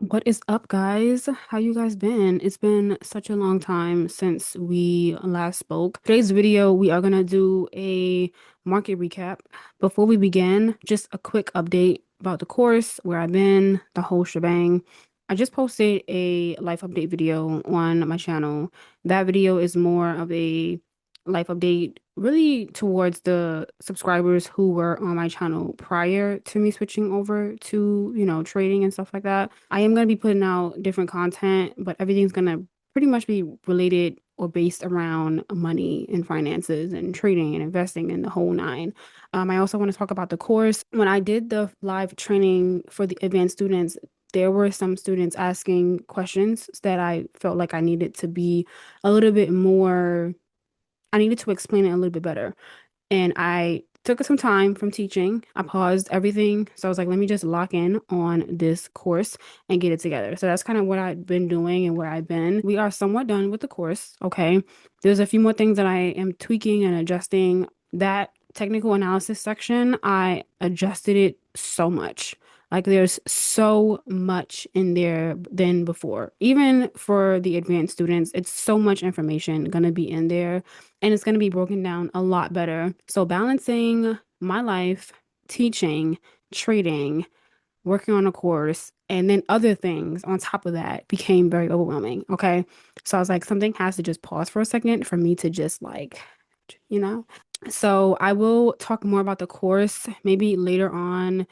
What is up, guys? How you guys been? It's been such a long time since we last spoke. Today's video, we are gonna do a market recap. Before we begin, just a quick update about the course, where I've been, the whole shebang. I just posted a life update video on my channel. That video is more of a life update really towards the subscribers who were on my channel prior to me switching over to, trading and stuff like that. I am going to be putting out different content, but everything's going to pretty much be related or based around money and finances and trading and investing and the whole nine. I also want to talk about the course. When I did the live training for the advanced students, there were some students asking questions that I felt like I needed to be a little bit more I needed to explain it a little bit better. And I took some time from teaching. I paused everything. So I was like, let me just lock in on this course and get it together. So that's kind of what I've been doing and where I've been. We are somewhat done with the course. Okay. There's a few more things that I am tweaking and adjusting. That technical analysis section, I adjusted it so much. Like there's so much in there than before. Even for the advanced students, it's so much information gonna be in there and it's gonna be broken down a lot better. So balancing my life, teaching, trading, working on a course, and then other things on top of that became very overwhelming. Okay. So I was like, something has to just pause for a second for me to just like, you know? So I will talk more about the course maybe later on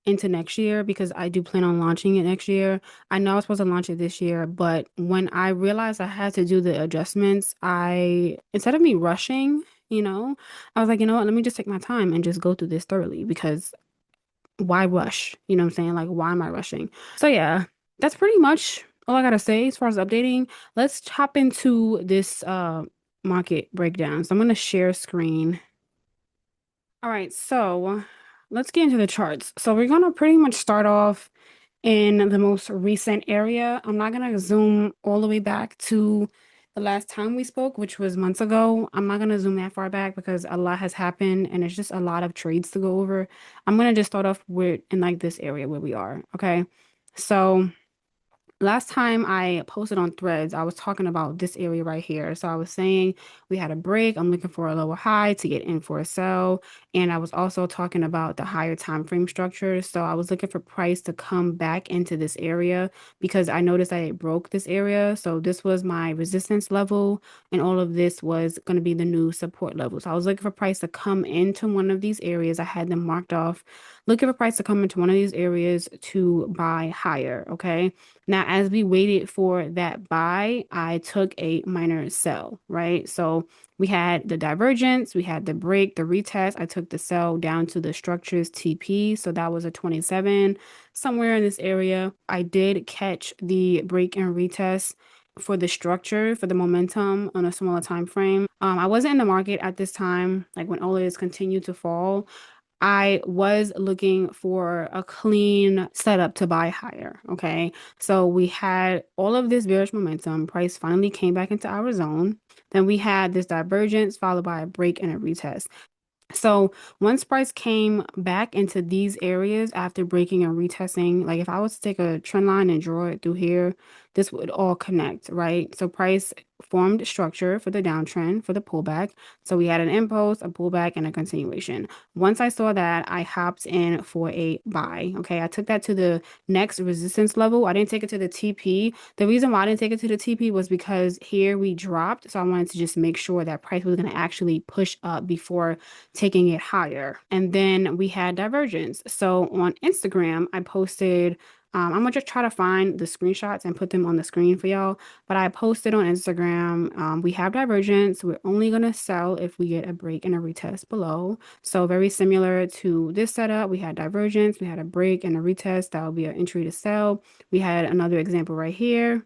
into next year because I do plan on launching it next year. I know I was supposed to launch it this year, but when I realized I had to do the adjustments, instead of me rushing, I was like, you know what, let me just take my time and just go through this thoroughly because why rush? You know what I'm saying? Like, why am I rushing? So yeah, that's pretty much all I gotta say as far as updating. Let's hop into this market breakdown. So I'm gonna share screen. All right, so let's get into the charts. So we're gonna pretty much start off in the most recent area. I'm not gonna zoom all the way back to the last time we spoke, which was months ago. I'm not gonna zoom that far back because a lot has happened and it's just a lot of trades to go over. I'm gonna just start off with in like this area where we are. Okay. So last time I posted on Threads, I was talking about this area right here. So I was saying we had a break. I'm looking for a lower high to get in for a sell. And I was also talking about the higher time frame structure. So I was looking for price to come back into this area because I noticed that it broke this area. So this was my resistance level, and all of this was going to be the new support level. So I was looking for price to come into one of these areas. I had them marked off. Looking for price to come into one of these areas to buy higher. Okay. Now, as we waited for that buy, I took a minor sell, right? So we had the divergence, we had the break, the retest. I took the sell down to the structures TP. So that was a 27, somewhere in this area. I did catch the break and retest for the structure, for the momentum on a smaller time frame. I wasn't in the market at this time, like when all of this continued to fall. I was looking for a clean setup to buy higher. Okay. So we had all of this bearish momentum. Price finally came back into our zone. Then we had this divergence followed by a break and a retest. So once price came back into these areas after breaking and retesting, like if I was to take a trend line and draw it through here, this would all connect, right? So price formed structure for the downtrend, for the pullback. So we had an impulse, a pullback, and a continuation. Once I saw that, I hopped in for a buy. Okay, I took that to the next resistance level. I didn't take it to the TP. The reason why I didn't take it to the TP was because here we dropped. So I wanted to just make sure that price was going to actually push up before taking it higher. And then we had divergence. So on Instagram, I posted, I'm gonna just try to find the screenshots and put them on the screen for y'all. But I posted on Instagram, we have divergence. We're only gonna sell if we get a break and a retest below. So very similar to this setup, we had divergence, we had a break and a retest. That would be an entry to sell. We had another example right here.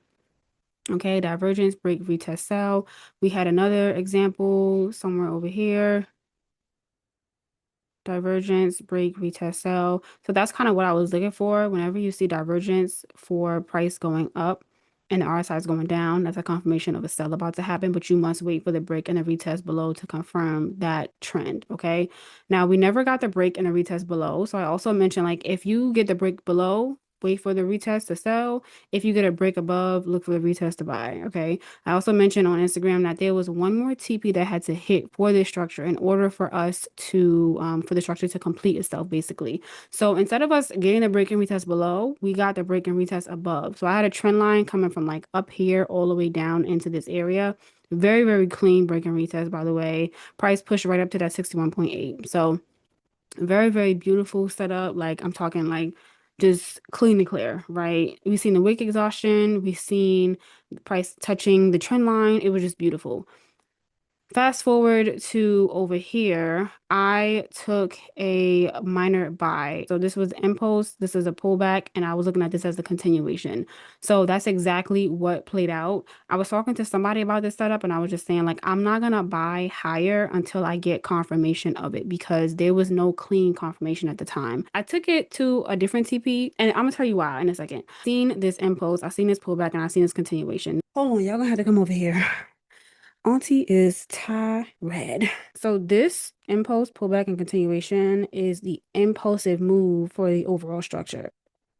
Okay, divergence, break, retest, sell. We had another example somewhere over here. Divergence, break, retest, sell. So that's kind of what I was looking for. Whenever you see divergence for price going up and the RSI is going down, that's a confirmation of a sell about to happen, but you must wait for the break and the retest below to confirm that trend. Okay. Now we never got the break and the retest below. So I also mentioned like if you get the break below, wait for the retest to sell. If you get a break above, look for the retest to buy. Okay. I also mentioned on Instagram that there was one more TP that had to hit for this structure in order for us to for the structure to complete itself, basically. So instead of us getting the break and retest below, we got the break and retest above. So I had a trend line coming from like up here all the way down into this area. Very, very clean break and retest, by the way. Price pushed right up to that 61.8. So very, very beautiful setup. Like I'm talking like just clean and clear, right? We've seen the wick exhaustion. We've seen the price touching the trend line. It was just beautiful. Fast forward to over here, I took a minor buy. So this was impulse, this is a pullback, and I was looking at this as a continuation. So that's exactly what played out. I was talking to somebody about this setup, and I was just saying, like, I'm not gonna buy higher until I get confirmation of it because there was no clean confirmation at the time. I took it to a different TP, and I'm gonna tell you why in a second. Seen this impulse, I've seen this pullback, and I've seen this continuation. Hold on, y'all gonna have to come over here. Auntie is tired. So this impulse, pullback, and continuation is the impulsive move for the overall structure.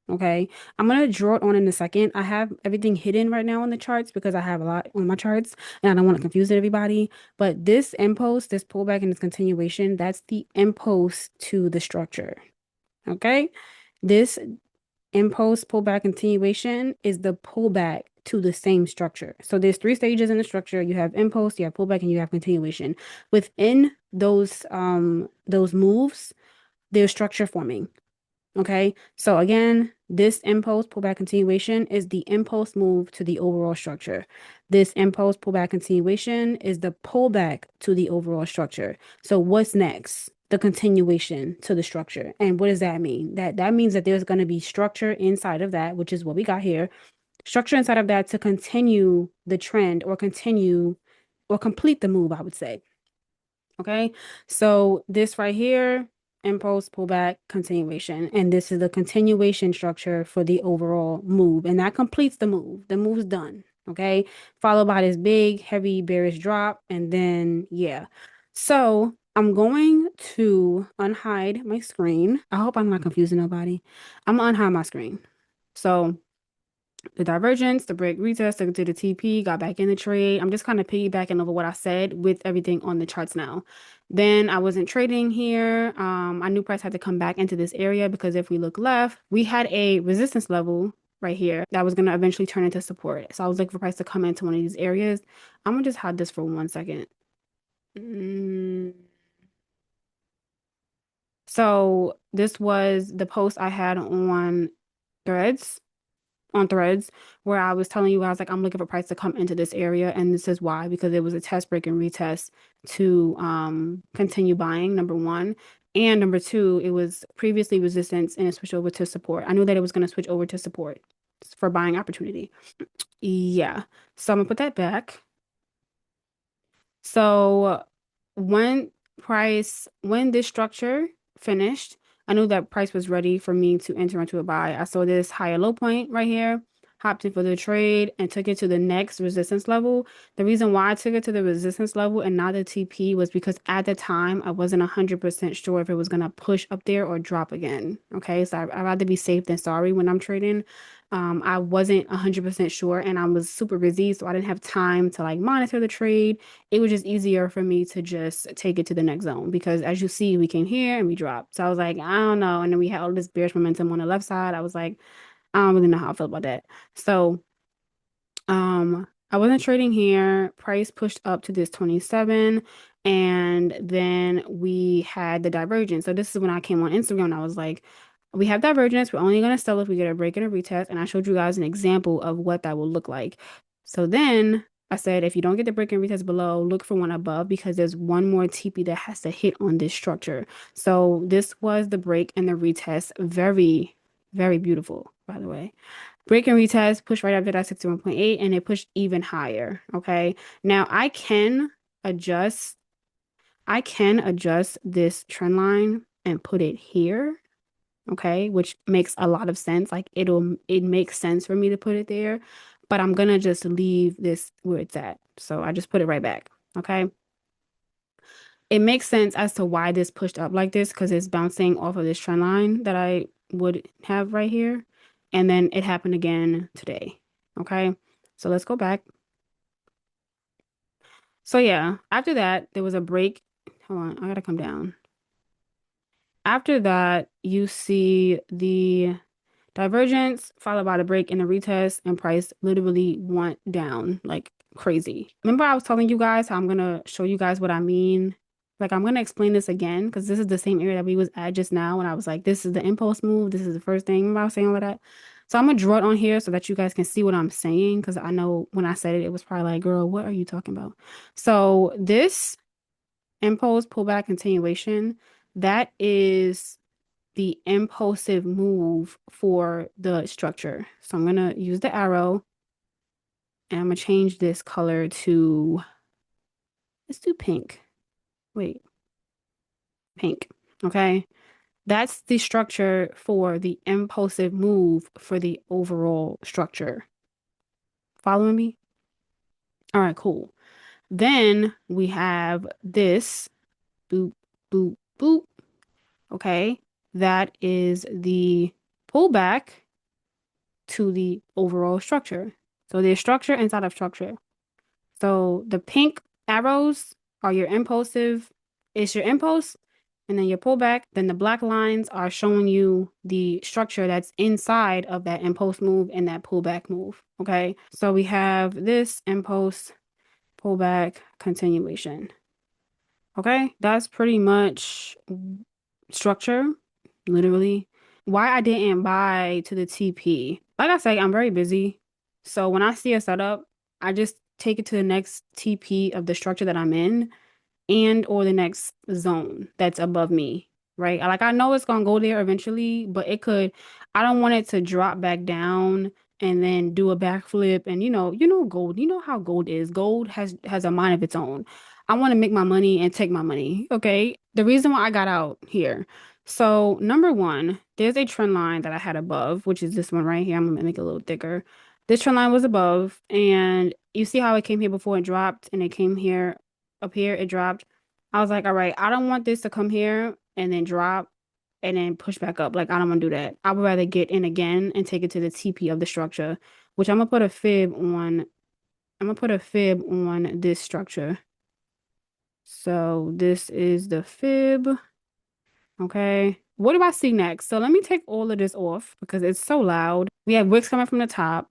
Okay. I'm gonna draw it on in a second. I have everything hidden right now on the charts because I have a lot on my charts and I don't want to confuse everybody. But this impulse, this pullback, and this continuation, that's the impulse to the structure. Okay. This impulse, pullback, continuation is the pullback to the same structure. So there's three stages in the structure. You have impulse, you have pullback, and you have continuation. Within those moves, there's structure forming. Okay. So again, this impulse, pullback, continuation is the impulse move to the overall structure. This impulse, pullback, continuation is the pullback to the overall structure. So what's next? The continuation to the structure. And what does that mean? That means that there's going to be structure inside of that, which is what we got here. Structure inside of that to continue the trend or continue or complete the move, I would say. Okay. So this right here, impulse, pullback, continuation. And this is the continuation structure for the overall move. And that completes the move. The move's done. Okay. Followed by this big, heavy, bearish drop. And then, yeah. So I'm going to unhide my screen. I hope I'm not confusing nobody. I'm gonna unhide my screen. So the divergence, the break retest, took it to the TP, got back in the trade. I'm just kind of piggybacking over what I said with everything on the charts now. Then I wasn't trading here. I knew price had to come back into this area because if we look left, we had a resistance level right here that was going to eventually turn into support. So I was looking for price to come into one of these areas. I'm going to just hide this for 1 second. So this was the post I had on Threads where I was telling you guys like I'm looking for price to come into this area, and this is why, because it was a test break and retest to continue buying, number one. And number two, it was previously resistance and it switched over to support. I knew that it was going to switch over to support for buying opportunity. Yeah. So I'm gonna put that back. So when this structure finished, I knew that price was ready for me to enter into a buy. I saw this higher low point right here, hopped in for the trade and took it to the next resistance level. The reason why I took it to the resistance level and not the TP was because at the time I wasn't 100% sure if it was gonna push up there or drop again. Okay, so I'd rather be safe than sorry when I'm trading. I wasn't 100% sure and I was super busy, so I didn't have time to like monitor the trade. It was just easier for me to just take it to the next zone because as you see, we came here and we dropped. So I was like, I don't know. And then we had all this bearish momentum on the left side. I was like, I don't really know how I feel about that. So I wasn't trading here. Price pushed up to this 27, and then we had the divergence. So this is when I came on Instagram and I was like, we have divergence. We're only going to sell if we get a break and a retest. And I showed you guys an example of what that will look like. So then I said, if you don't get the break and retest below, look for one above because there's one more TP that has to hit on this structure. So this was the break and the retest. Very, very beautiful, by the way. Break and retest, push right up to that 61.8, and it pushed even higher. Okay. Now adjust, I can adjust this trend line and put it here. Okay, which makes a lot of sense. Like it makes sense for me to put it there, but I'm gonna just leave this where it's at. So I just put it right back. Okay. It makes sense as to why this pushed up like this because it's bouncing off of this trend line that I would have right here. and then it happened again today. Okay. So let's go back. So yeah, after that, there was a break. Hold on, I gotta come down. After that, you see the divergence followed by the break and the retest, and price literally went down like crazy. Remember, I was telling you guys how I'm gonna show you guys what I mean. Like I'm gonna explain this again because this is the same area that we was at just now when I was like, this is the impulse move, this is the first thing. Remember I was saying all of that? So I'm gonna draw it on here so that you guys can see what I'm saying because I know when I said it, it was probably like, girl, what are you talking about? So this impulse pullback continuation, that is the impulsive move for the structure. So I'm gonna use the arrow and I'm gonna change this color to, let's do pink. Wait, pink. Okay. That's the structure for the impulsive move for the overall structure. Following me? All right, cool. Then we have this boop, boop, boop. Okay. That is the pullback to the overall structure. So there's structure inside of structure. So the pink arrows are your impulsive, it's your impulse, and then your pullback. Then the black lines are showing you the structure that's inside of that impulse move and that pullback move. Okay. So we have this impulse, pullback, continuation. Okay. That's pretty much structure, literally. Why I didn't buy to the TP. Like I say, I'm very busy. So when I see a setup, I just take it to the next TP of the structure that I'm in and or the next zone that's above me, right? Like I know it's gonna go there eventually, but I don't want it to drop back down and then do a backflip and gold, you know how gold is. Gold has a mind of its own. I want to make my money and take my money, okay? The reason why I got out here. So, number one, there's a trend line that I had above, which is this one right here. I'm gonna make it a little thicker. This trend line was above, and you see how it came here before it dropped, and it came here up here, it dropped. I was like, all right, I don't want this to come here and then drop and then push back up. Like, I don't want to do that. I would rather get in again and take it to the TP of the structure, which I'm gonna put a fib on. I'm gonna put a fib on this structure. So this is the fib. Okay. What do I see next? So let me take all of this off because it's so loud. We have wicks coming from the top.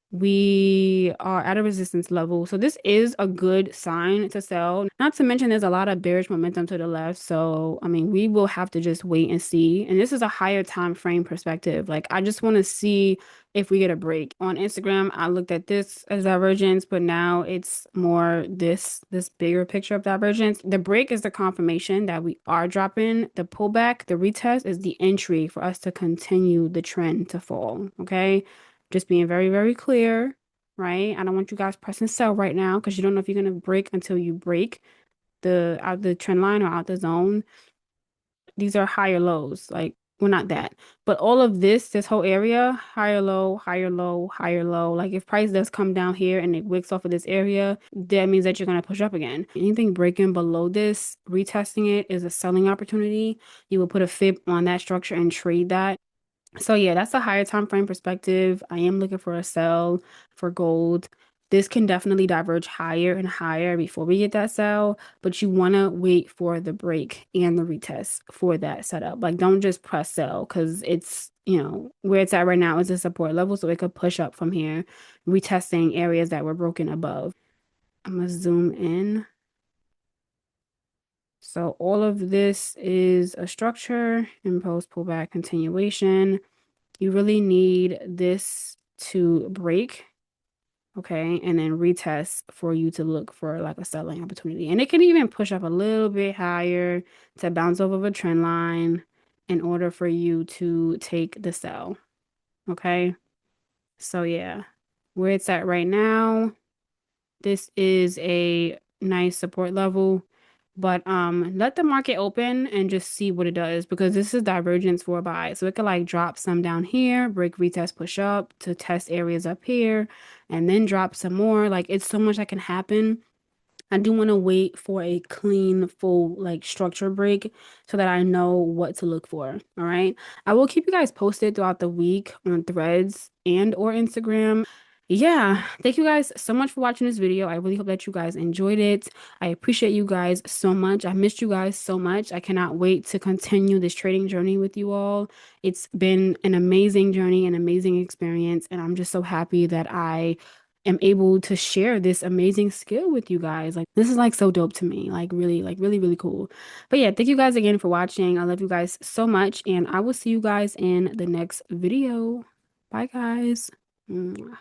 We are at a resistance level. So this is a good sign to sell. Not to mention there's a lot of bearish momentum to the left. So, I mean, we will have to just wait and see. And this is a higher time frame perspective. Like, I just want to see if we get a break. On Instagram, I looked at this as divergence, but now it's more this bigger picture of divergence. The break is the confirmation that we are dropping. The pullback, the retest is the entry for us to continue the trend to fall. Okay. Just being very, very clear, right? I don't want you guys pressing sell right now because you don't know if you're gonna break until you break out the trend line or out the zone. These are higher lows. Like, well, not that, but all of this whole area, higher low, higher low, higher low. Like if price does come down here and it wicks off of this area, that means that you're gonna push up again. Anything breaking below this, retesting it is a selling opportunity. You will put a fib on that structure and trade that. So yeah, that's a higher time frame perspective. I am looking for a sell for gold. This can definitely diverge higher and higher before we get that sell, but you want to wait for the break and the retest for that setup. Like don't just press sell because it's, where it's at right now is a support level, so it could push up from here, retesting areas that were broken above. I'm gonna zoom in. So all of this is a structure, impulse, pullback, continuation. You really need this to break, okay, and then retest for you to look for like a selling opportunity. And it can even push up a little bit higher to bounce off of a trend line in order for you to take the sell, okay? So yeah, where it's at right now, this is a nice support level. But let the market open and just see what it does because this is divergence for a buy. So it could like drop some down here, break, retest, push up to test areas up here, and then drop some more. Like it's so much that can happen. I do want to wait for a clean, full, like structure break so that I know what to look for. All right. I will keep you guys posted throughout the week on Threads and or Instagram. Yeah, thank you guys so much for watching this video. I really hope that you guys enjoyed it. I appreciate you guys so much. I missed you guys so much. I cannot wait to continue this trading journey with you all. It's been an amazing journey, an amazing experience, and I'm just so happy that I am able to share this amazing skill with you guys. Like this is like so dope to me. Like really, really cool. But yeah, thank you guys again for watching. I love you guys so much, and I will see you guys in the next video. Bye, guys. Mwah.